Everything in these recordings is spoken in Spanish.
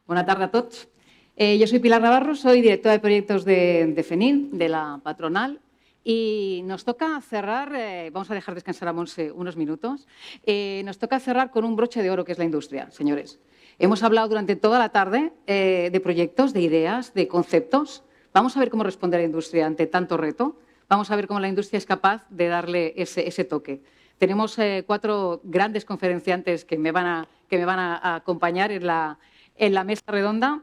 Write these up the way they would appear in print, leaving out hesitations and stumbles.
Buenas tardes a todos. Yo soy Pilar Navarro, soy directora de proyectos de FENIN, de la patronal, y nos toca cerrar, vamos a dejar descansar a Monse unos minutos, nos toca cerrar con un broche de oro que es la industria, señores. Hemos hablado durante toda la tarde de proyectos, de ideas, de conceptos. Vamos a ver cómo responde la industria ante tanto reto. Vamos a ver cómo la industria es capaz de darle ese toque. Tenemos 4 grandes conferenciantes que me van a acompañar en la mesa redonda.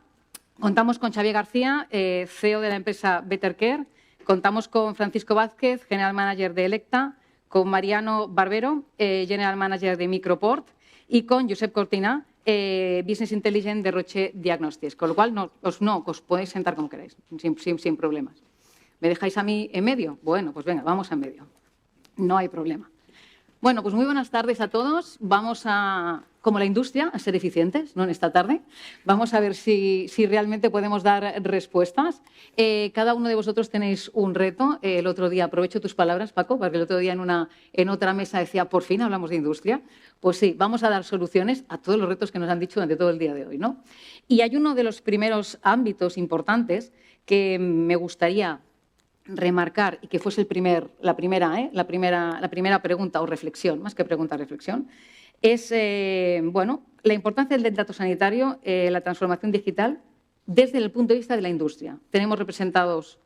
Contamos con Xavier García, CEO de la empresa Better Care. Contamos con Francisco Vázquez, General Manager de Electa, con Mariano Barbero, General Manager de Microport, y con Josep Cortina, Business Intelligence de Roche Diagnostics. Con lo cual, os podéis sentar como queráis, sin problemas. ¿Me dejáis a mí en medio? Bueno, pues venga, vamos en medio. No hay problema. Bueno, pues muy buenas tardes a todos. Vamos a, como la industria, a ser eficientes, ¿no?, en esta tarde. Vamos a ver si realmente podemos dar respuestas. Cada uno de vosotros tenéis un reto. El otro día, aprovecho tus palabras, Paco, porque el otro día en otra mesa decía, por fin hablamos de industria. Pues sí, vamos a dar soluciones a todos los retos que nos han dicho durante todo el día de hoy, ¿no? Y hay uno de los primeros ámbitos importantes que me gustaría remarcar y que fuese la primera pregunta o reflexión, más que pregunta, reflexión, es la importancia del dato sanitario, la transformación digital desde el punto de vista de la industria. Tenemos representados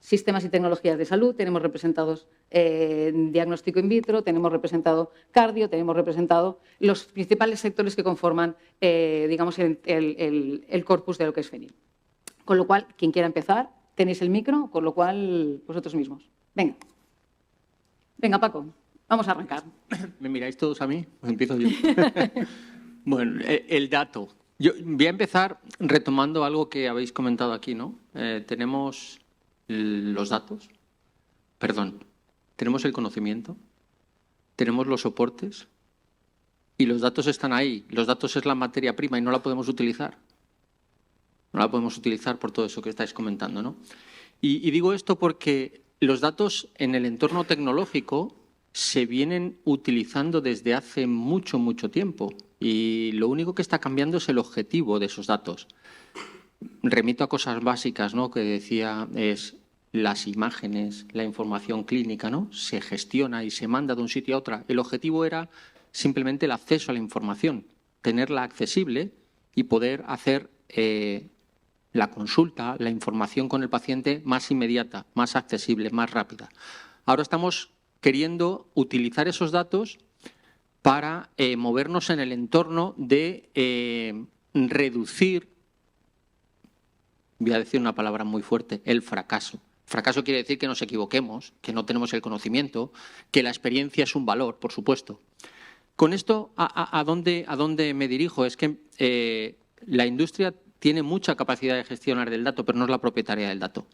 sistemas y tecnologías de salud, tenemos representados diagnóstico in vitro, tenemos representado cardio, tenemos representado los principales sectores que conforman, digamos, el corpus de lo que es FENIN. Con lo cual, quien quiera empezar, tenéis el micro, con lo cual, vosotros mismos. Venga. Venga, Paco, vamos a arrancar. ¿Me miráis todos a mí? Pues empiezo yo. Bueno, el dato. Yo voy a empezar retomando algo que habéis comentado aquí, ¿no? Tenemos los datos, tenemos el conocimiento, tenemos los soportes y los datos están ahí. Los datos es la materia prima y no la podemos utilizar. No la podemos utilizar por todo eso que estáis comentando, ¿no? Y digo esto porque los datos en el entorno tecnológico se vienen utilizando desde hace mucho, mucho tiempo y lo único que está cambiando es el objetivo de esos datos. Remito a cosas básicas, ¿no?, que decía, es las imágenes, la información clínica, ¿no? Se gestiona y se manda de un sitio a otro. El objetivo era simplemente el acceso a la información, tenerla accesible y poder hacer la consulta, la información con el paciente más inmediata, más accesible, más rápida. Ahora estamos queriendo utilizar esos datos para movernos en el entorno de reducir, voy a decir una palabra muy fuerte, el fracaso. Fracaso quiere decir que nos equivoquemos, que no tenemos el conocimiento, que la experiencia es un valor, por supuesto. Con esto, ¿a dónde me dirijo? Es que la industria tiene mucha capacidad de gestionar del dato, pero no es la propietaria del dato.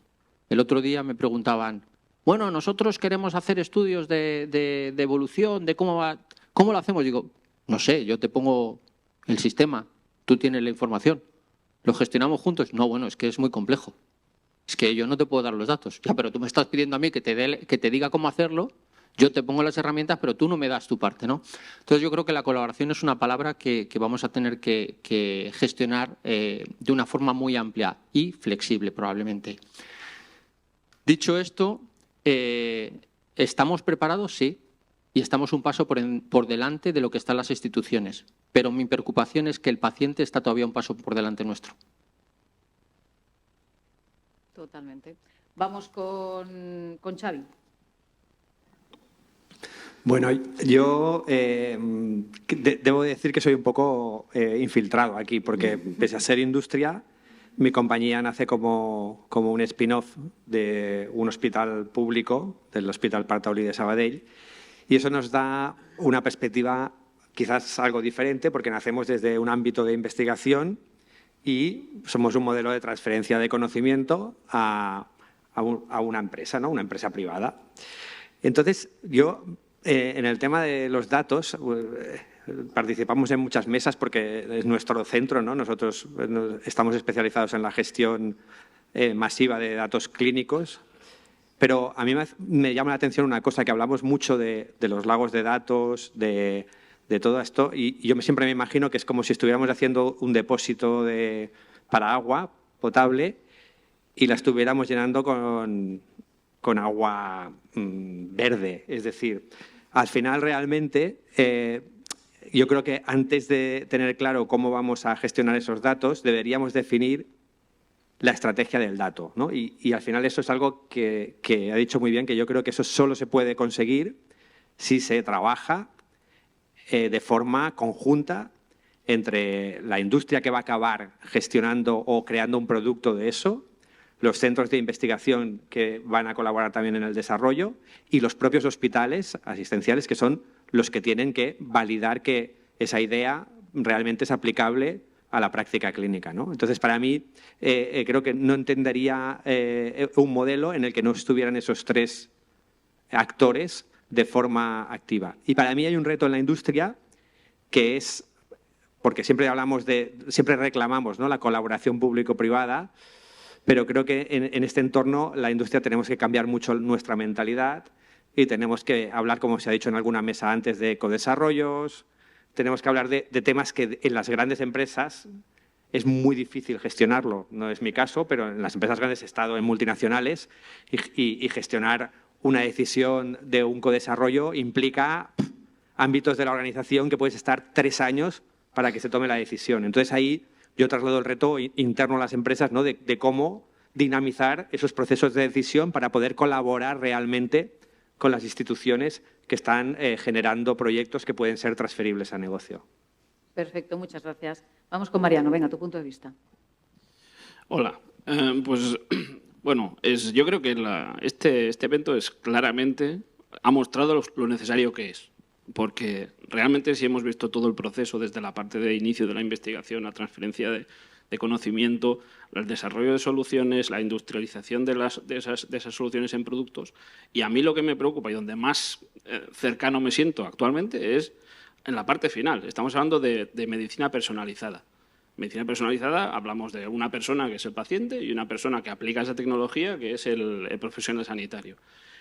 El otro día me preguntaban, bueno, nosotros queremos hacer estudios de evolución, de cómo lo hacemos. Digo, no sé, yo te pongo el sistema, tú tienes la información, ¿lo gestionamos juntos? No, bueno, es que es muy complejo. Es que yo no te puedo dar los datos. Ya, pero tú me estás pidiendo a mí que te diga cómo hacerlo. Yo te pongo las herramientas, pero tú no me das tu parte, ¿no? Entonces, yo creo que la colaboración es una palabra que vamos a tener que gestionar de una forma muy amplia y flexible, probablemente. Dicho esto, ¿estamos preparados? Sí. Y estamos un paso por delante de lo que están las instituciones. Pero mi preocupación es que el paciente está todavía un paso por delante nuestro. Totalmente. Vamos con Xavi. Bueno, yo debo decir que soy un poco infiltrado aquí, porque pese a ser industria, mi compañía nace como un spin-off de un hospital público, del Hospital Prat Taulí de Sabadell, y eso nos da una perspectiva quizás algo diferente, porque nacemos desde un ámbito de investigación y somos un modelo de transferencia de conocimiento a una empresa, ¿no?, una empresa privada. Entonces, yo en el tema de los datos participamos en muchas mesas porque es nuestro centro, ¿no? Nosotros estamos especializados en la gestión masiva de datos clínicos, pero a mí me llama la atención una cosa, que hablamos mucho de los lagos de datos, de de todo esto. Y yo siempre me imagino que es como si estuviéramos haciendo un depósito para agua potable y la estuviéramos llenando con agua verde. Es decir, al final realmente yo creo que antes de tener claro cómo vamos a gestionar esos datos, deberíamos definir la estrategia del dato, ¿no? Y al final eso es algo que ha dicho muy bien, que yo creo que eso solo se puede conseguir si se trabaja de forma conjunta entre la industria que va a acabar gestionando o creando un producto de eso, los centros de investigación que van a colaborar también en el desarrollo y los propios hospitales asistenciales, que son los que tienen que validar que esa idea realmente es aplicable a la práctica clínica, ¿no? Entonces, para mí, creo que no entendería un modelo en el que no estuvieran esos tres actores de forma activa. Y para mí hay un reto en la industria que es, porque siempre reclamamos, ¿no?, la colaboración público-privada, pero creo que en este entorno la industria tenemos que cambiar mucho nuestra mentalidad y tenemos que hablar, como se ha dicho en alguna mesa antes, de ecodesarrollos. Tenemos que hablar de temas que en las grandes empresas es muy difícil gestionarlo. No es mi caso, pero en las empresas grandes he estado en multinacionales y gestionar una decisión de un codesarrollo implica ámbitos de la organización que puedes estar 3 años para que se tome la decisión. Entonces ahí yo traslado el reto interno a las empresas, ¿no?, de cómo dinamizar esos procesos de decisión para poder colaborar realmente con las instituciones que están generando proyectos que pueden ser transferibles a negocio. Perfecto, muchas gracias. Vamos con Mariano. Venga, tu punto de vista. Hola. Pues, bueno, yo creo que este evento claramente ha mostrado lo necesario que es. Porque realmente si hemos visto todo el proceso desde la parte de inicio de la investigación, la transferencia de conocimiento, el desarrollo de soluciones, la industrialización de esas soluciones en productos. Y a mí lo que me preocupa y donde más cercano me siento actualmente es en la parte final. Estamos hablando de medicina personalizada. Medicina personalizada, hablamos de una persona que es el paciente y una persona que aplica esa tecnología que es el profesional sanitario.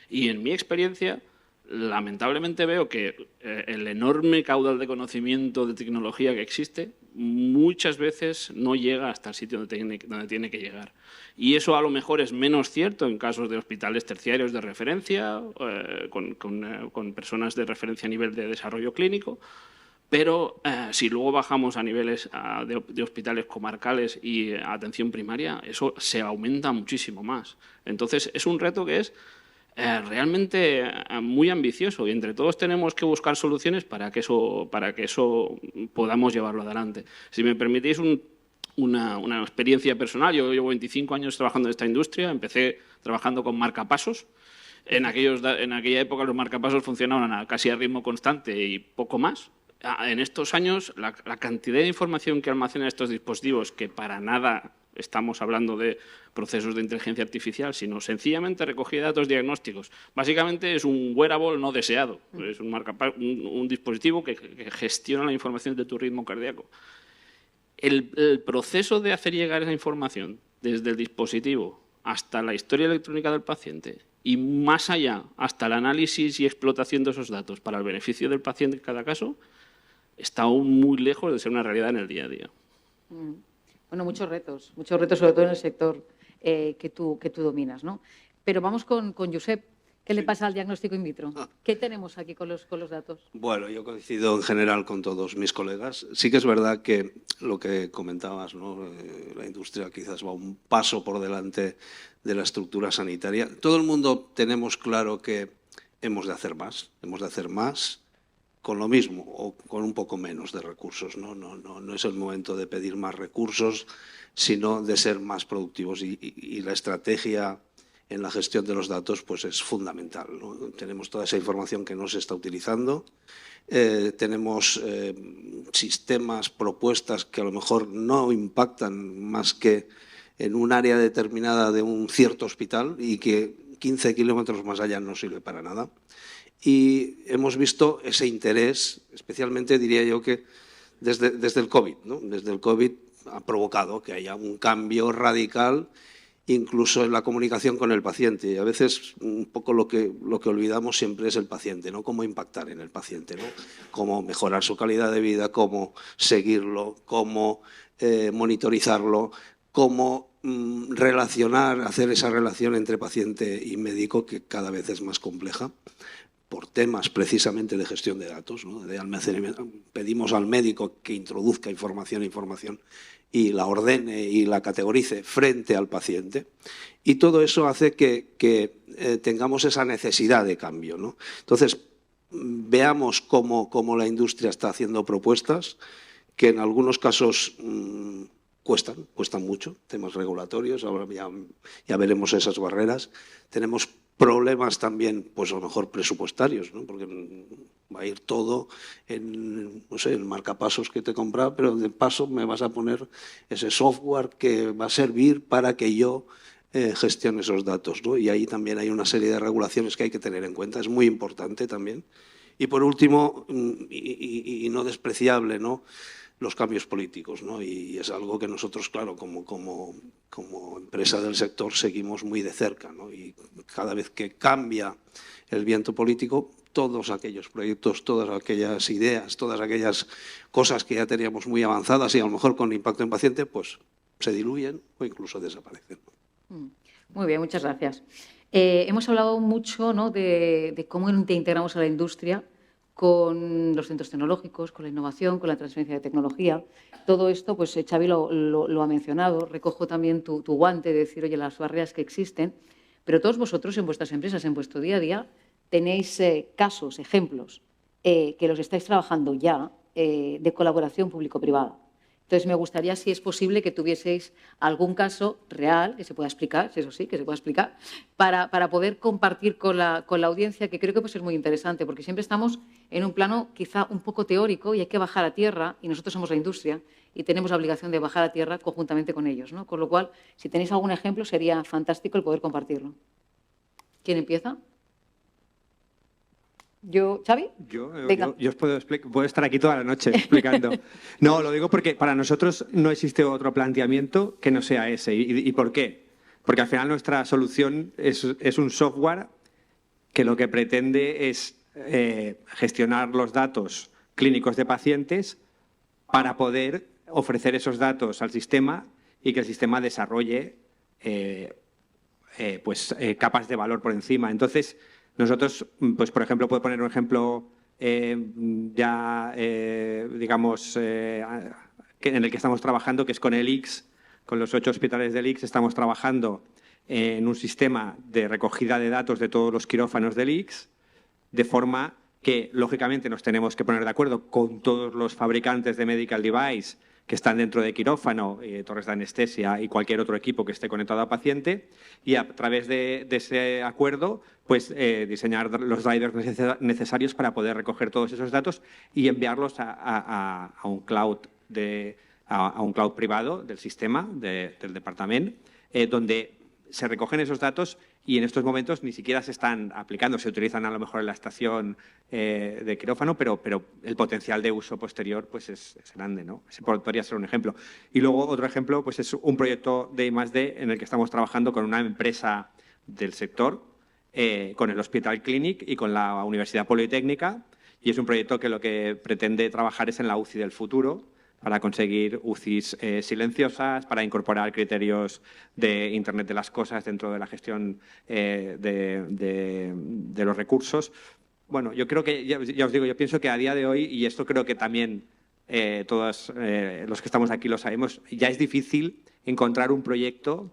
Y en mi experiencia, lamentablemente veo que el enorme caudal de conocimiento de tecnología que existe muchas veces no llega hasta el sitio donde tiene que llegar. Y eso a lo mejor es menos cierto en casos de hospitales terciarios de referencia, con personas de referencia a nivel de desarrollo clínico, pero si luego bajamos a niveles de hospitales comarcales y atención primaria, eso se aumenta muchísimo más. Entonces, es un reto que es realmente muy ambicioso y entre todos tenemos que buscar soluciones para que eso podamos llevarlo adelante. Si me permitís una experiencia personal, yo llevo 25 años trabajando en esta industria, empecé trabajando con marcapasos. En aquella época los marcapasos funcionaban casi a ritmo constante y poco más. En estos años la cantidad de información que almacenan estos dispositivos, que para nada estamos hablando de procesos de inteligencia artificial, sino sencillamente recogida de datos diagnósticos. Básicamente es un wearable no deseado, es un dispositivo que gestiona la información de tu ritmo cardíaco. El proceso de hacer llegar esa información desde el dispositivo hasta la historia electrónica del paciente y más allá hasta el análisis y explotación de esos datos para el beneficio del paciente en cada caso, está aún muy lejos de ser una realidad en el día a día. Bueno, muchos retos, sobre todo en el sector que tú dominas, ¿no? Pero vamos con Josep. ¿Qué le pasa al diagnóstico in vitro? ¿Qué tenemos aquí con los datos? Bueno, yo coincido en general con todos mis colegas. Sí que es verdad que lo que comentabas, ¿no?, la industria quizás va un paso por delante de la estructura sanitaria. Todo el mundo tenemos claro que hemos de hacer más con lo mismo o con un poco menos de recursos. No es el momento de pedir más recursos, sino de ser más productivos y la estrategia en la gestión de los datos pues es fundamental, ¿no? Tenemos toda esa información que no se está utilizando, tenemos sistemas, propuestas que a lo mejor no impactan más que en un área determinada de un cierto hospital y que 15 kilómetros más allá no sirve para nada. Y hemos visto ese interés, especialmente diría yo que desde el COVID, ¿no? Desde el COVID ha provocado que haya un cambio radical incluso en la comunicación con el paciente. Y a veces un poco lo que olvidamos siempre es el paciente, ¿no? Cómo impactar en el paciente, ¿no? Cómo mejorar su calidad de vida, cómo seguirlo, cómo monitorizarlo, cómo hacer esa relación entre paciente y médico, que cada vez es más compleja, por temas precisamente de gestión de datos, ¿no? De almacenamiento. Pedimos al médico que introduzca información y la ordene y la categorice frente al paciente. Y todo eso hace que tengamos esa necesidad de cambio, ¿no? Entonces, veamos cómo la industria está haciendo propuestas que en algunos casos cuestan mucho, temas regulatorios, ahora ya veremos esas barreras. Tenemos problemas también, pues a lo mejor presupuestarios, ¿no? Porque va a ir todo en, no sé, el marcapasos que te compra, pero de paso me vas a poner ese software que va a servir para que yo gestione esos datos, ¿no? Y ahí también hay una serie de regulaciones que hay que tener en cuenta, es muy importante también. Y por último, y no despreciable, ¿no?, los cambios políticos, ¿no? Y es algo que nosotros, claro, como empresa del sector seguimos muy de cerca, ¿no? Y cada vez que cambia el viento político, todos aquellos proyectos, todas aquellas ideas, todas aquellas cosas que ya teníamos muy avanzadas y a lo mejor con impacto en paciente, pues se diluyen o incluso desaparecen. Muy bien, muchas gracias. Hemos hablado mucho, ¿no?, de cómo integramos a la industria con los centros tecnológicos, con la innovación, con la transferencia de tecnología. Todo esto, pues Xavi lo ha mencionado. Recojo también tu guante de decir, oye, las barreras que existen, pero todos vosotros en vuestras empresas, en vuestro día a día, tenéis casos, ejemplos, que los estáis trabajando ya de colaboración público-privada. Entonces, me gustaría, si es posible, que tuvieseis algún caso real, que se pueda explicar, eso sí, que se pueda explicar, para poder compartir con la audiencia, que creo que pues, es muy interesante, porque siempre estamos en un plano quizá un poco teórico y hay que bajar a tierra, y nosotros somos la industria y tenemos la obligación de bajar a tierra conjuntamente con ellos, ¿no? Con lo cual, si tenéis algún ejemplo, sería fantástico el poder compartirlo. ¿Quién empieza? ¿Xavi? Yo os puedo estar aquí toda la noche explicando. No, lo digo porque para nosotros no existe otro planteamiento que no sea ese. ¿Y por qué? Porque al final nuestra solución es un software que lo que pretende es gestionar los datos clínicos de pacientes para poder ofrecer esos datos al sistema y que el sistema desarrolle capas de valor por encima. Entonces, nosotros, pues por ejemplo, puedo poner un ejemplo digamos, en el que estamos trabajando, que es con el ICS, con los 8 hospitales del ICS, estamos trabajando en un sistema de recogida de datos de todos los quirófanos del ICS, de forma que, lógicamente, nos tenemos que poner de acuerdo con todos los fabricantes de medical device que están dentro de quirófano, torres de anestesia y cualquier otro equipo que esté conectado a paciente, y a través de ese acuerdo, pues diseñar los drivers necesarios para poder recoger todos esos datos y enviarlos a un cloud privado del sistema, del departamento, donde se recogen esos datos y en estos momentos ni siquiera se están aplicando, se utilizan a lo mejor en la estación de quirófano, pero el potencial de uso posterior pues es grande, ¿no? Ese podría ser un ejemplo. Y luego otro ejemplo pues es un proyecto de I+D en el que estamos trabajando con una empresa del sector, con el Hospital Clinic y con la Universidad Politécnica, y es un proyecto que lo que pretende trabajar es en la UCI del futuro, para conseguir UCIs silenciosas, para incorporar criterios de Internet de las cosas dentro de la gestión de los recursos. Bueno, yo creo que, ya os digo, yo pienso que a día de hoy, y esto creo que también todos los que estamos aquí lo sabemos, ya es difícil encontrar un proyecto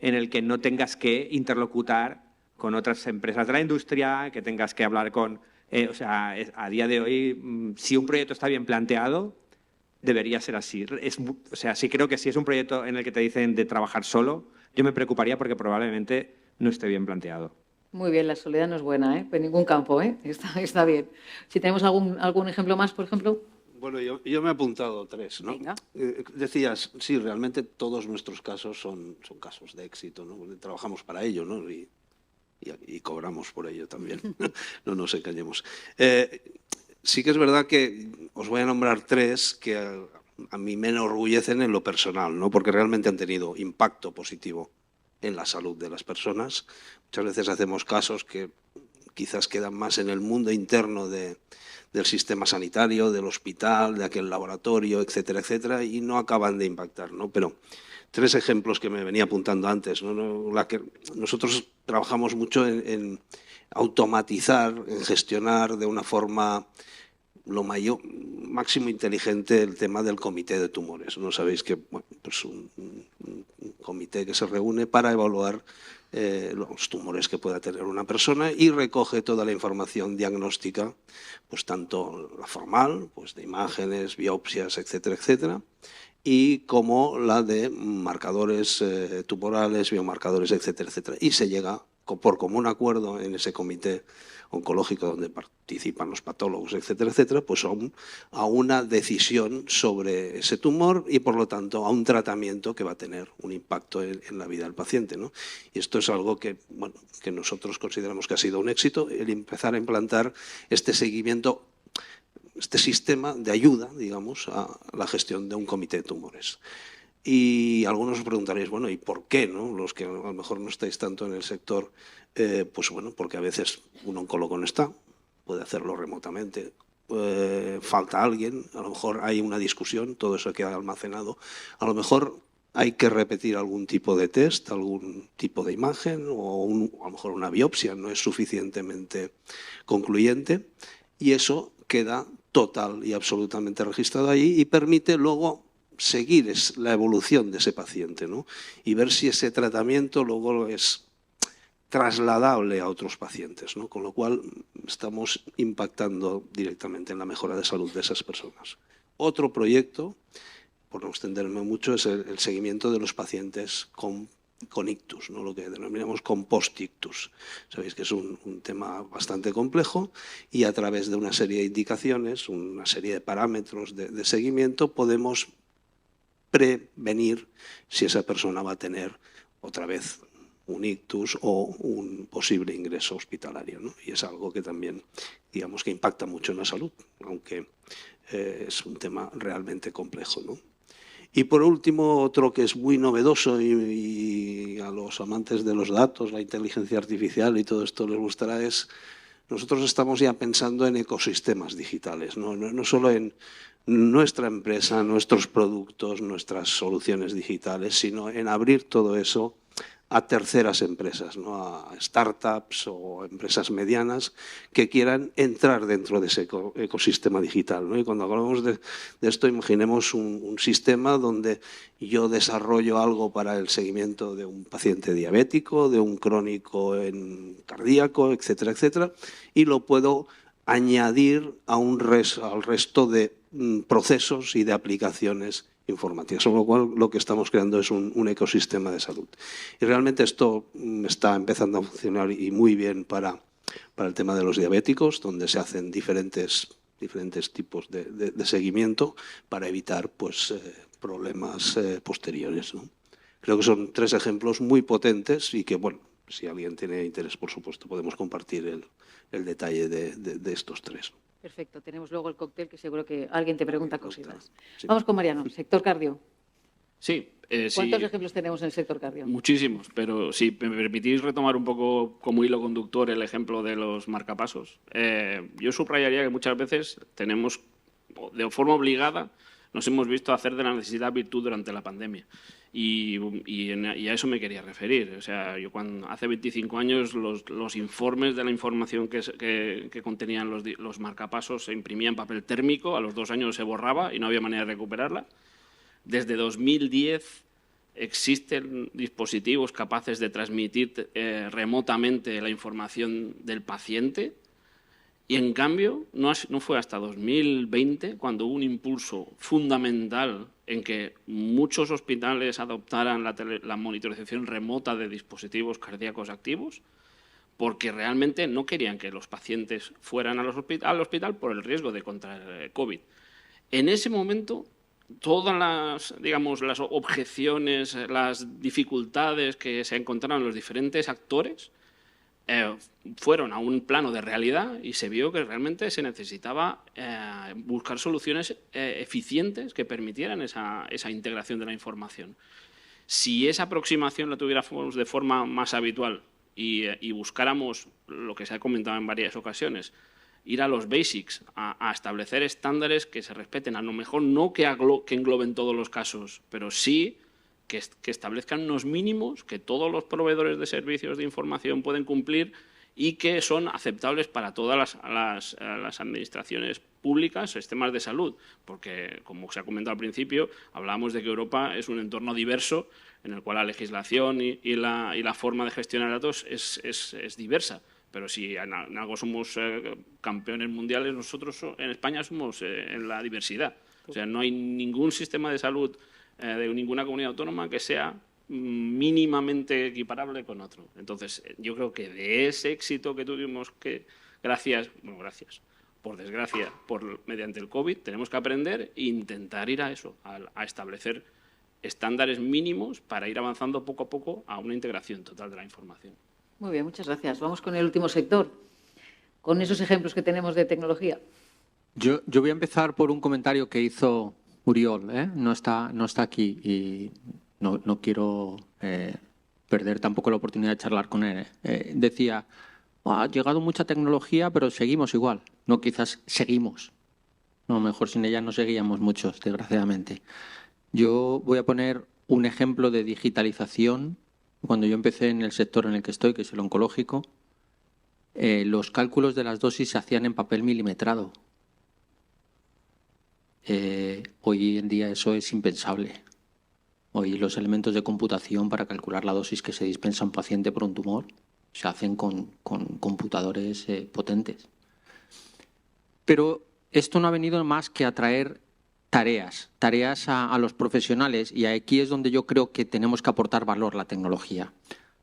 en el que no tengas que interlocutar con otras empresas de la industria, que tengas que hablar con... o sea, a día de hoy, si un proyecto está bien planteado, debería ser así. O sea, sí creo que si es un proyecto en el que te dicen de trabajar solo, yo me preocuparía porque probablemente no esté bien planteado. Muy bien, la soledad no es buena, ¿eh? En ningún campo, ¿eh? Está bien. Si tenemos algún ejemplo más, por ejemplo. Bueno, yo me he apuntado 3, ¿no? Venga. Decías, sí, realmente todos nuestros casos son casos de éxito, ¿no? Trabajamos para ello, ¿no? Y cobramos por ello también. No nos engañemos. Sí que es verdad que os voy a nombrar 3 que a mí me enorgullecen en lo personal, ¿no? Porque realmente han tenido impacto positivo en la salud de las personas. Muchas veces hacemos casos que quizás quedan más en el mundo interno del sistema sanitario, del hospital, de aquel laboratorio, etcétera, etcétera, y no acaban de impactar, ¿no? Pero 3 ejemplos que me venía apuntando antes, ¿no? Nosotros trabajamos mucho en automatizar, en gestionar de una forma lo máximo inteligente el tema del comité de tumores. No sabéis que bueno, pues un comité que se reúne para evaluar los tumores que pueda tener una persona y recoge toda la información diagnóstica, pues tanto la formal, pues de imágenes, biopsias, etcétera, etcétera, y como la de marcadores tumorales, biomarcadores, etcétera, etcétera. Y se llega por común acuerdo en ese comité oncológico donde participan los patólogos, etcétera, etcétera, pues a una decisión sobre ese tumor y, por lo tanto, a un tratamiento que va a tener un impacto en la vida del paciente, ¿no? Y esto es algo que, bueno, que nosotros consideramos que ha sido un éxito, el empezar a implantar este seguimiento, este sistema de ayuda, digamos, a la gestión de un comité de tumores. Y algunos os preguntaréis, bueno, ¿y por qué, no? Los que a lo mejor no estáis tanto en el sector, pues bueno, porque a veces un oncólogo no está, puede hacerlo remotamente, falta alguien, a lo mejor hay una discusión, todo eso queda almacenado, a lo mejor hay que repetir algún tipo de test, algún tipo de imagen o a lo mejor una biopsia no es suficientemente concluyente y eso queda total y absolutamente registrado ahí y permite luego seguir la evolución de ese paciente, ¿no? Y ver si ese tratamiento luego es trasladable a otros pacientes, ¿no? Con lo cual estamos impactando directamente en la mejora de salud de esas personas. Otro proyecto, por no extenderme mucho, es el seguimiento de los pacientes con ictus, ¿no? Lo que denominamos con post-ictus. Sabéis que es un tema bastante complejo y a través de una serie de indicaciones, una serie de parámetros de seguimiento, podemos prevenir si esa persona va a tener otra vez un ictus o un posible ingreso hospitalario, ¿no? Y es algo que también, digamos, que impacta mucho en la salud, aunque es un tema realmente complejo, ¿no? Y por último, otro que es muy novedoso y a los amantes de los datos, la inteligencia artificial y todo esto les gustará, es nosotros estamos ya pensando en ecosistemas digitales, no solo en nuestra empresa, nuestros productos, nuestras soluciones digitales, sino en abrir todo eso a terceras empresas, ¿no? A startups o empresas medianas que quieran entrar dentro de ese ecosistema digital, ¿no? Y cuando hablamos de esto, imaginemos un sistema donde yo desarrollo algo para el seguimiento de un paciente diabético, de un crónico cardíaco, etcétera, etcétera, y lo puedo añadir al resto de procesos y de aplicaciones informáticas, con lo cual lo que estamos creando es un ecosistema de salud. Y realmente esto está empezando a funcionar y muy bien para el tema de los diabéticos, donde se hacen diferentes tipos de seguimiento para evitar pues, problemas posteriores, ¿no? Creo que son 3 ejemplos muy potentes y que, bueno, si alguien tiene interés, por supuesto, podemos compartir el detalle de estos 3. Perfecto, tenemos luego el cóctel que seguro que alguien te pregunta cositas. Sí. Vamos con Mariano, sector cardio. Sí. ¿Cuántos sí, ejemplos tenemos en el sector cardio? Muchísimos, pero si me permitís retomar un poco como hilo conductor el ejemplo de los marcapasos, yo subrayaría que muchas veces tenemos, de forma obligada, nos hemos visto hacer de la necesidad virtud durante la pandemia. Y a eso me quería referir. O sea, yo hace 25 años los informes de la información que contenían los marcapasos se imprimían en papel térmico, a los 2 años se borraba y no había manera de recuperarla. Desde 2010 existen dispositivos capaces de transmitir remotamente la información del paciente. Y en cambio, no fue hasta 2020 cuando hubo un impulso fundamental en que muchos hospitales adoptaran la monitorización remota de dispositivos cardíacos activos, porque realmente no querían que los pacientes fueran al hospital por el riesgo de contraer COVID. En ese momento, todas las objeciones, las dificultades que se encontraron los diferentes actores fueron a un plano de realidad y se vio que realmente se necesitaba buscar soluciones eficientes que permitieran esa integración de la información. Si esa aproximación la tuviéramos de forma más habitual y buscáramos lo que se ha comentado en varias ocasiones, ir a los basics, a establecer estándares que se respeten, a lo mejor no que engloben todos los casos, pero sí que establezcan unos mínimos que todos los proveedores de servicios de información pueden cumplir y que son aceptables para todas las administraciones públicas, sistemas de salud, porque, como se ha comentado al principio, hablábamos de que Europa es un entorno diverso en el cual la legislación y la forma de gestionar datos es diversa. Pero si en algo somos campeones mundiales, nosotros en España somos en la diversidad. O sea, no hay ningún sistema de salud de ninguna comunidad autónoma que sea mínimamente equiparable con otro. Entonces, yo creo que de ese éxito que tuvimos por desgracia, mediante el COVID, tenemos que aprender e intentar ir a eso, a establecer estándares mínimos para ir avanzando poco a poco a una integración total de la información. Muy bien, muchas gracias. Vamos con el último sector, con esos ejemplos que tenemos de tecnología. Yo voy a empezar por un comentario que hizo Uriol, no está aquí y no quiero perder tampoco la oportunidad de charlar con él. Decía, ha llegado mucha tecnología, pero seguimos igual. No, quizás seguimos. No, mejor sin ella no seguíamos muchos, desgraciadamente. Yo voy a poner un ejemplo de digitalización. Cuando yo empecé en el sector en el que estoy, que es el oncológico, los cálculos de las dosis se hacían en papel milimetrado. Hoy en día eso es impensable. Hoy los elementos de computación para calcular la dosis que se dispensa a un paciente por un tumor se hacen con computadores potentes. Pero esto no ha venido más que a traer tareas a los profesionales, y aquí es donde yo creo que tenemos que aportar valor la tecnología.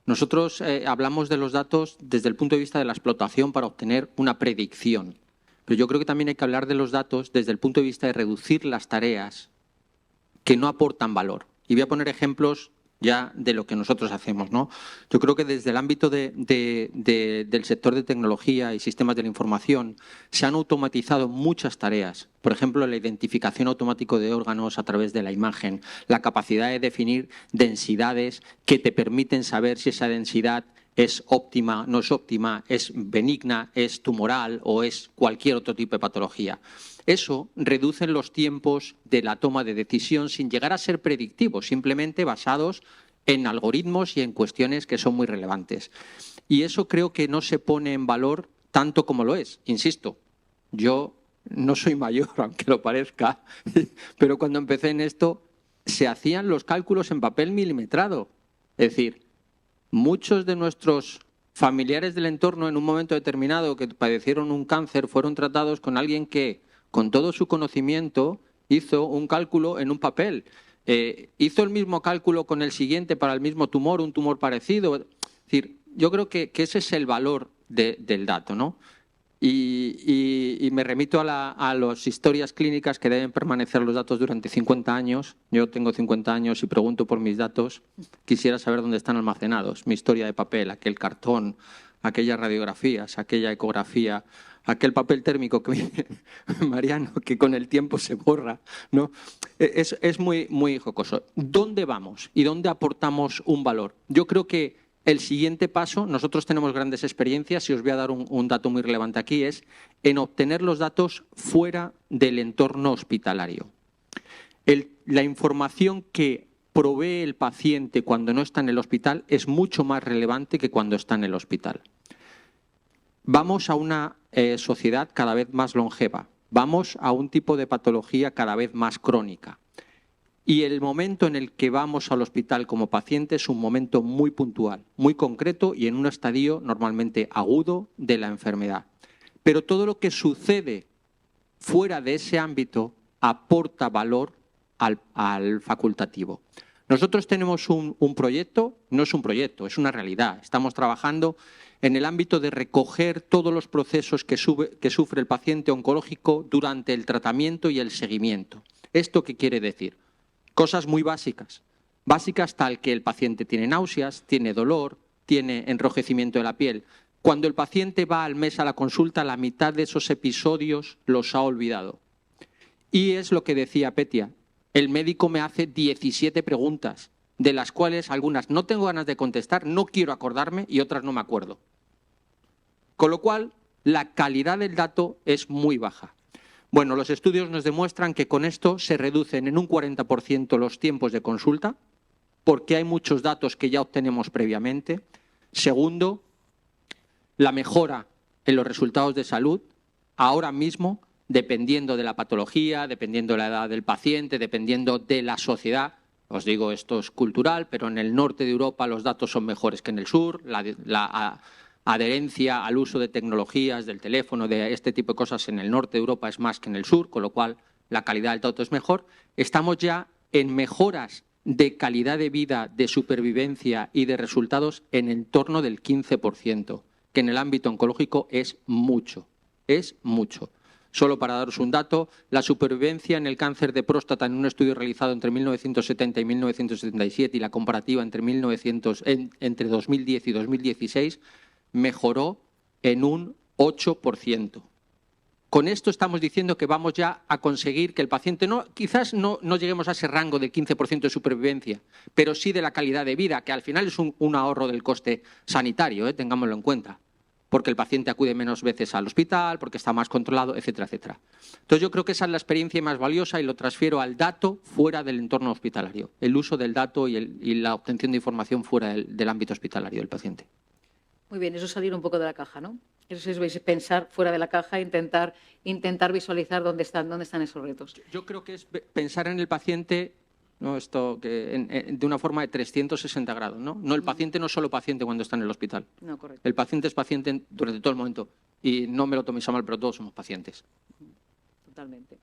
Nosotros hablamos de los datos desde el punto de vista de la explotación para obtener una predicción, pero yo creo que también hay que hablar de los datos desde el punto de vista de reducir las tareas que no aportan valor. Y voy a poner ejemplos ya de lo que nosotros hacemos, ¿no? Yo creo que desde el ámbito del sector de tecnología y sistemas de la información se han automatizado muchas tareas. Por ejemplo, la identificación automática de órganos a través de la imagen, la capacidad de definir densidades que te permiten saber si esa densidad es óptima, no es óptima, es benigna, es tumoral o es cualquier otro tipo de patología. Eso reduce los tiempos de la toma de decisión sin llegar a ser predictivos, simplemente basados en algoritmos y en cuestiones que son muy relevantes. Y eso creo que no se pone en valor tanto como lo es. Insisto, yo no soy mayor, aunque lo parezca, pero cuando empecé en esto se hacían los cálculos en papel milimetrado. Es decir, muchos de nuestros familiares del entorno en un momento determinado que padecieron un cáncer fueron tratados con alguien que, con todo su conocimiento, hizo un cálculo en un papel. Hizo el mismo cálculo con el siguiente para el mismo tumor, un tumor parecido. Es decir, yo creo que ese es el valor del dato, ¿no? Y me remito a las historias clínicas que deben permanecer los datos durante 50 años. Yo tengo 50 años y pregunto por mis datos. Quisiera saber dónde están almacenados. Mi historia de papel, aquel cartón, aquellas radiografías, aquella ecografía, aquel papel térmico que viene Mariano, que con el tiempo se borra, ¿no? Es muy, muy jocoso. ¿Dónde vamos y dónde aportamos un valor? Yo creo que el siguiente paso, nosotros tenemos grandes experiencias, y os voy a dar un dato muy relevante aquí, es en obtener los datos fuera del entorno hospitalario. La información que provee el paciente cuando no está en el hospital es mucho más relevante que cuando está en el hospital. Vamos a una sociedad cada vez más longeva, vamos a un tipo de patología cada vez más crónica. Y el momento en el que vamos al hospital como paciente es un momento muy puntual, muy concreto y en un estadio normalmente agudo de la enfermedad. Pero todo lo que sucede fuera de ese ámbito aporta valor al facultativo. Nosotros tenemos un proyecto, no es un proyecto, es una realidad. Estamos trabajando en el ámbito de recoger todos los procesos que sufre el paciente oncológico durante el tratamiento y el seguimiento. ¿Esto qué quiere decir? Cosas muy básicas tal que el paciente tiene náuseas, tiene dolor, tiene enrojecimiento de la piel. Cuando el paciente va al mes a la consulta, la mitad de esos episodios los ha olvidado. Y es lo que decía Petia, el médico me hace 17 preguntas de las cuales algunas no tengo ganas de contestar, no quiero acordarme y otras no me acuerdo. Con lo cual, la calidad del dato es muy baja. Bueno, los estudios nos demuestran que con esto se reducen en un 40% los tiempos de consulta, porque hay muchos datos que ya obtenemos previamente. Segundo, la mejora en los resultados de salud, ahora mismo, dependiendo de la patología, dependiendo de la edad del paciente, dependiendo de la sociedad. Os digo, esto es cultural, pero en el norte de Europa los datos son mejores que en el sur. La adherencia al uso de tecnologías, del teléfono, de este tipo de cosas en el norte de Europa es más que en el sur, con lo cual la calidad del dato es mejor. Estamos ya en mejoras de calidad de vida, de supervivencia y de resultados en torno del 15%, que en el ámbito oncológico es mucho, es mucho. Solo para daros un dato, la supervivencia en el cáncer de próstata en un estudio realizado entre 1970 y 1977 y la comparativa entre 2010 y 2016 mejoró en un 8%. Con esto estamos diciendo que vamos ya a conseguir que el paciente, quizás no lleguemos a ese rango del 15% de supervivencia, pero sí de la calidad de vida, que al final es un ahorro del coste sanitario, tengámoslo en cuenta, porque el paciente acude menos veces al hospital, porque está más controlado, etcétera, etcétera. Entonces yo creo que esa es la experiencia más valiosa y lo transfiero al dato fuera del entorno hospitalario, el uso del dato y la obtención de información fuera del ámbito hospitalario del paciente. Muy bien, eso es salir un poco de la caja, ¿no? Eso es pensar fuera de la caja e intentar visualizar dónde están esos retos. Yo creo que es pensar en el paciente, ¿no? De una forma de 360 grados, ¿no? El paciente no es solo paciente cuando está en el hospital. No, correcto. El paciente es paciente durante todo el momento. Y no me lo toméis a mal, pero todos somos pacientes. Totalmente.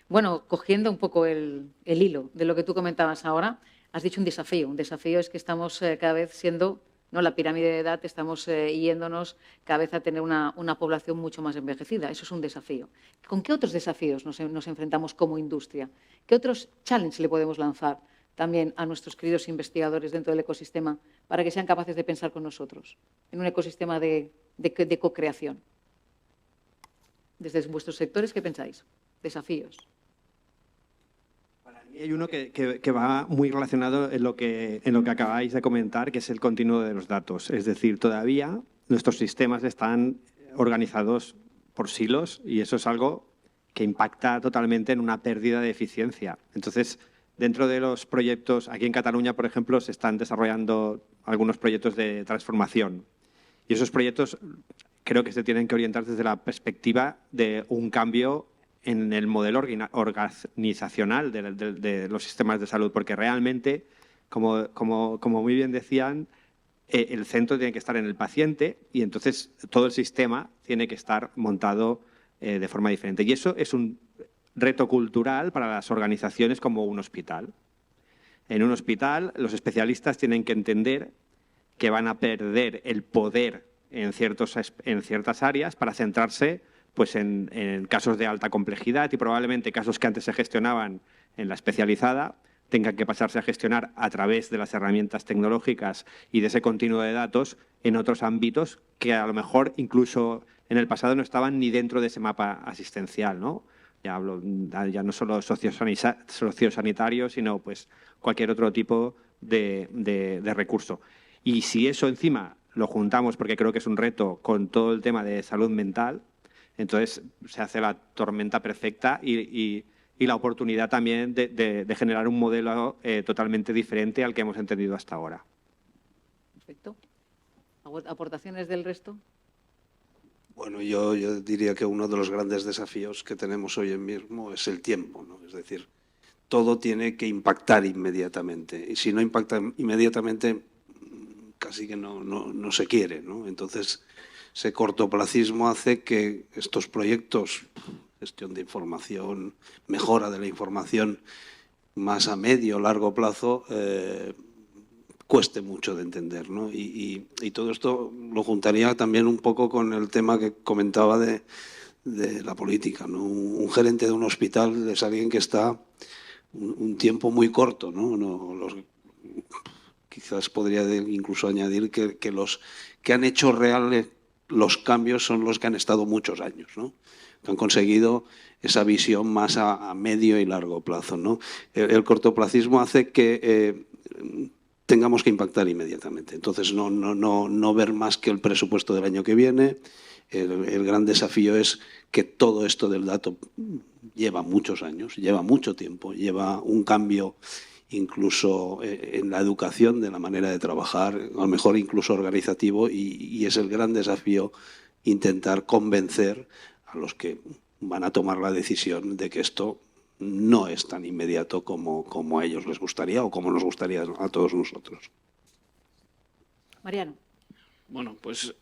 Bueno, cogiendo un poco el hilo de lo que tú comentabas ahora, has dicho un desafío. Un desafío es que estamos cada vez siendo... ¿no? La pirámide de edad, estamos yéndonos cada vez a tener una población mucho más envejecida. Eso es un desafío. ¿Con qué otros desafíos nos enfrentamos como industria? ¿Qué otros challenges le podemos lanzar también a nuestros queridos investigadores dentro del ecosistema para que sean capaces de pensar con nosotros en un ecosistema de co-creación? Desde vuestros sectores, ¿qué pensáis? Desafíos. Hay uno que va muy relacionado en lo que acabáis de comentar, que es el continuo de los datos. Es decir, todavía nuestros sistemas están organizados por silos y eso es algo que impacta totalmente en una pérdida de eficiencia. Entonces, dentro de los proyectos, aquí en Cataluña, por ejemplo, se están desarrollando algunos proyectos de transformación. Y esos proyectos creo que se tienen que orientar desde la perspectiva de un cambio en el modelo organizacional de los sistemas de salud, porque realmente, como muy bien decían, el centro tiene que estar en el paciente y entonces todo el sistema tiene que estar montado de forma diferente. Y eso es un reto cultural para las organizaciones como un hospital. En un hospital, los especialistas tienen que entender que van a perder el poder en ciertas áreas para centrarse pues en casos de alta complejidad y probablemente casos que antes se gestionaban en la especializada tengan que pasarse a gestionar a través de las herramientas tecnológicas y de ese continuo de datos en otros ámbitos que a lo mejor incluso en el pasado no estaban ni dentro de ese mapa asistencial, ¿no? Ya no solo sociosanitario, sino pues cualquier otro tipo de recurso. Y si eso encima lo juntamos, porque creo que es un reto, con todo el tema de salud mental, entonces se hace la tormenta perfecta y la oportunidad también de generar un modelo totalmente diferente al que hemos entendido hasta ahora. Perfecto. ¿Aportaciones del resto? Bueno, yo diría que uno de los grandes desafíos que tenemos hoy en mismo es el tiempo, ¿no? Es decir, todo tiene que impactar inmediatamente y si no impacta inmediatamente casi que no se quiere, ¿no? Entonces, ese cortoplacismo hace que estos proyectos, gestión de información, mejora de la información, más a medio o largo plazo, cueste mucho de entender, ¿no? Y todo esto lo juntaría también un poco con el tema que comentaba de la política, ¿no? Un gerente de un hospital es alguien que está un tiempo muy corto, ¿no? Quizás podría incluso añadir que los que han hecho reales los cambios son los que han estado muchos años, ¿no? Que han conseguido esa visión más a medio y largo plazo, ¿no? El cortoplacismo hace que tengamos que impactar inmediatamente. Entonces, no ver más que el presupuesto del año que viene. El gran desafío es que todo esto del dato lleva muchos años, lleva mucho tiempo, lleva un cambio incluso en la educación, de la manera de trabajar, a lo mejor incluso organizativo, y es el gran desafío intentar convencer a los que van a tomar la decisión de que esto no es tan inmediato como a ellos les gustaría o como nos gustaría a todos nosotros. Mariano. Bueno, pues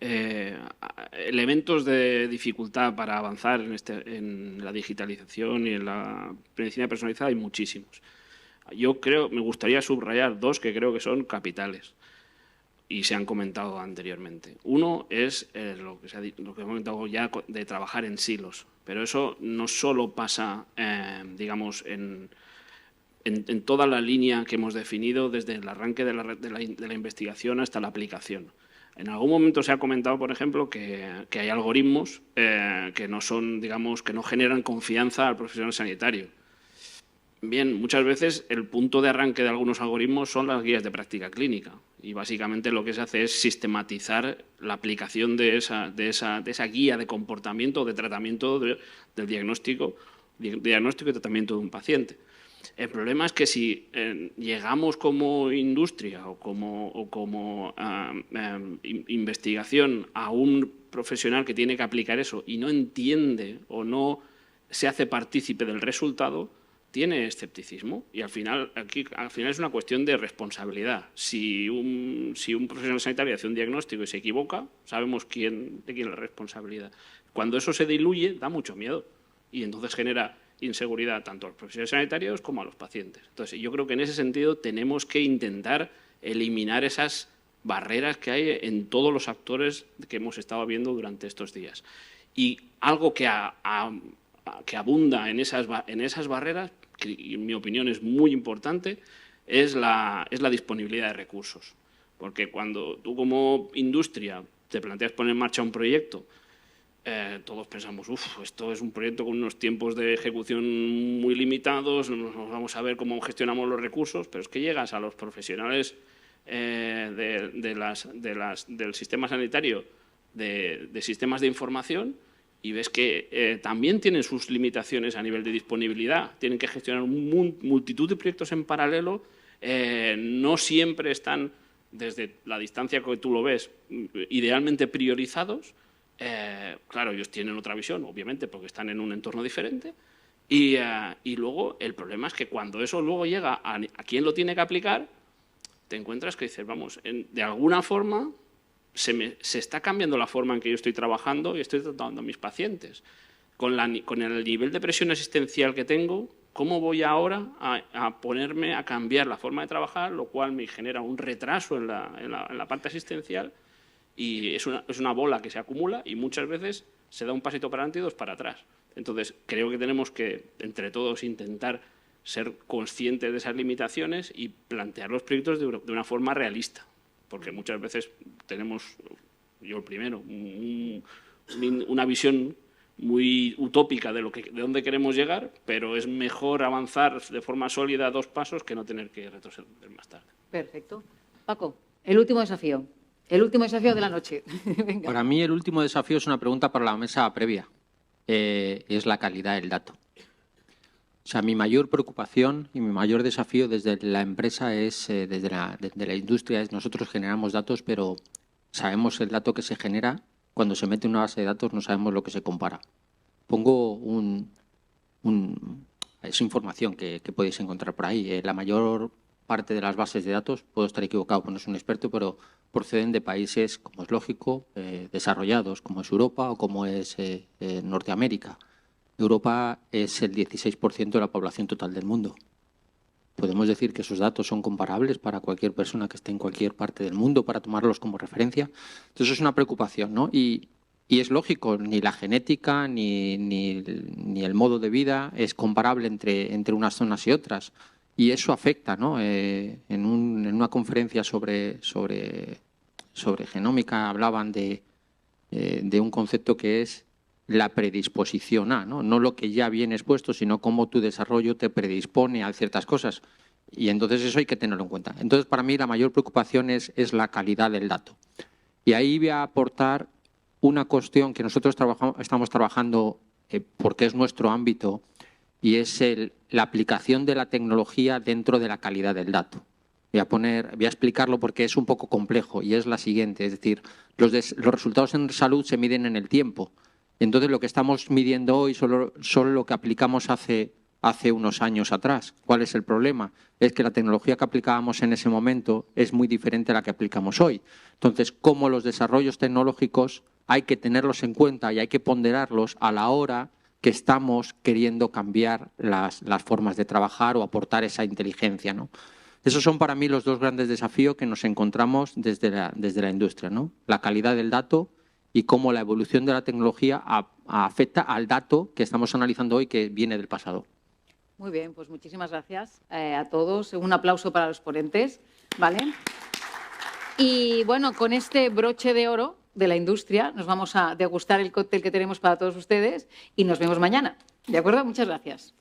elementos de dificultad para avanzar en la digitalización y en la medicina personalizada hay muchísimos. Me gustaría subrayar dos que creo que son capitales y se han comentado anteriormente. Uno es lo que he comentado ya, de trabajar en silos, pero eso no solo pasa, digamos, en toda la línea que hemos definido desde el arranque de la investigación hasta la aplicación. En algún momento se ha comentado, por ejemplo, que hay algoritmos que no son, digamos, que no generan confianza al profesional sanitario. Bien, muchas veces el punto de arranque de algunos algoritmos son las guías de práctica clínica y básicamente lo que se hace es sistematizar la aplicación de esa guía de comportamiento o de tratamiento del diagnóstico y tratamiento de un paciente. El problema es que si llegamos como industria o como investigación a un profesional que tiene que aplicar eso y no entiende o no se hace partícipe del resultado, tiene escepticismo y al final es una cuestión de responsabilidad. Si un profesional sanitario hace un diagnóstico y se equivoca, sabemos de quién es la responsabilidad. Cuando eso se diluye, da mucho miedo y entonces genera inseguridad tanto a los profesionales sanitarios como a los pacientes. Entonces, yo creo que en ese sentido tenemos que intentar eliminar esas barreras que hay en todos los actores que hemos estado viendo durante estos días. Y algo que abunda en esas barreras, que en mi opinión es muy importante, es la disponibilidad de recursos. Porque cuando tú como industria te planteas poner en marcha un proyecto, todos pensamos, esto es un proyecto con unos tiempos de ejecución muy limitados, vamos a ver cómo gestionamos los recursos, pero es que llegas a los profesionales del sistema sanitario, de sistemas de información, y ves que también tienen sus limitaciones a nivel de disponibilidad, tienen que gestionar multitud de proyectos en paralelo, no siempre están, desde la distancia que tú lo ves, idealmente priorizados. Claro, ellos tienen otra visión, obviamente, porque están en un entorno diferente. Y luego el problema es que cuando eso luego llega a quién lo tiene que aplicar, te encuentras que dices, vamos, de alguna forma se está cambiando la forma en que yo estoy trabajando y estoy tratando a mis pacientes. Con el nivel de presión asistencial que tengo, ¿cómo voy ahora a ponerme a cambiar la forma de trabajar, lo cual me genera un retraso en la parte asistencial? Y es una bola que se acumula y muchas veces se da un pasito para adelante y dos para atrás. Entonces, creo que tenemos que, entre todos, intentar ser conscientes de esas limitaciones y plantear los proyectos de una forma realista. Porque muchas veces tenemos, yo el primero, una visión muy utópica de dónde queremos llegar, pero es mejor avanzar de forma sólida 2 pasos que no tener que retroceder más tarde. Perfecto. Paco, el último desafío. El último desafío de la noche. Venga. Para mí el último desafío es una pregunta para la mesa previa. Es la calidad del dato. O sea, mi mayor preocupación y mi mayor desafío desde la empresa es, desde la industria, es nosotros generamos datos, pero sabemos el dato que se genera. Cuando se mete en una base de datos no sabemos lo que se compara. Pongo es información que podéis encontrar por ahí. La mayor parte de las bases de datos, puedo estar equivocado, pues no soy un experto, pero proceden de países, como es lógico, desarrollados, como es Europa o como es Norteamérica. Europa es el 16% de la población total del mundo. Podemos decir que esos datos son comparables para cualquier persona que esté en cualquier parte del mundo para tomarlos como referencia. Entonces es una preocupación, ¿no? Y es lógico, ni la genética ni el modo de vida es comparable entre unas zonas y otras. Y eso afecta, ¿no? En una conferencia sobre genómica hablaban de un concepto que es la predisposición a, ¿no? No lo que ya viene expuesto, sino cómo tu desarrollo te predispone a ciertas cosas. Y entonces eso hay que tenerlo en cuenta. Entonces, para mí la mayor preocupación es la calidad del dato. Y ahí voy a aportar una cuestión que nosotros estamos trabajando porque es nuestro ámbito, y es la aplicación de la tecnología dentro de la calidad del dato. Voy a explicarlo porque es un poco complejo, y es la siguiente. Es decir, los resultados en salud se miden en el tiempo. Entonces, lo que estamos midiendo hoy son lo que aplicamos hace unos años atrás. ¿Cuál es el problema? Es que la tecnología que aplicábamos en ese momento es muy diferente a la que aplicamos hoy. Entonces, cómo los desarrollos tecnológicos hay que tenerlos en cuenta y hay que ponderarlos a la hora que estamos queriendo cambiar las formas de trabajar o aportar esa inteligencia, ¿no? Esos son para mí los dos grandes desafíos que nos encontramos desde la industria, ¿no? La calidad del dato y cómo la evolución de la tecnología afecta al dato que estamos analizando hoy, que viene del pasado. Muy bien, pues muchísimas gracias a todos. Un aplauso para los ponentes, ¿vale? Y bueno, con este broche de oro de la industria nos vamos a degustar el cóctel que tenemos para todos ustedes y nos vemos mañana. ¿De acuerdo? Muchas gracias.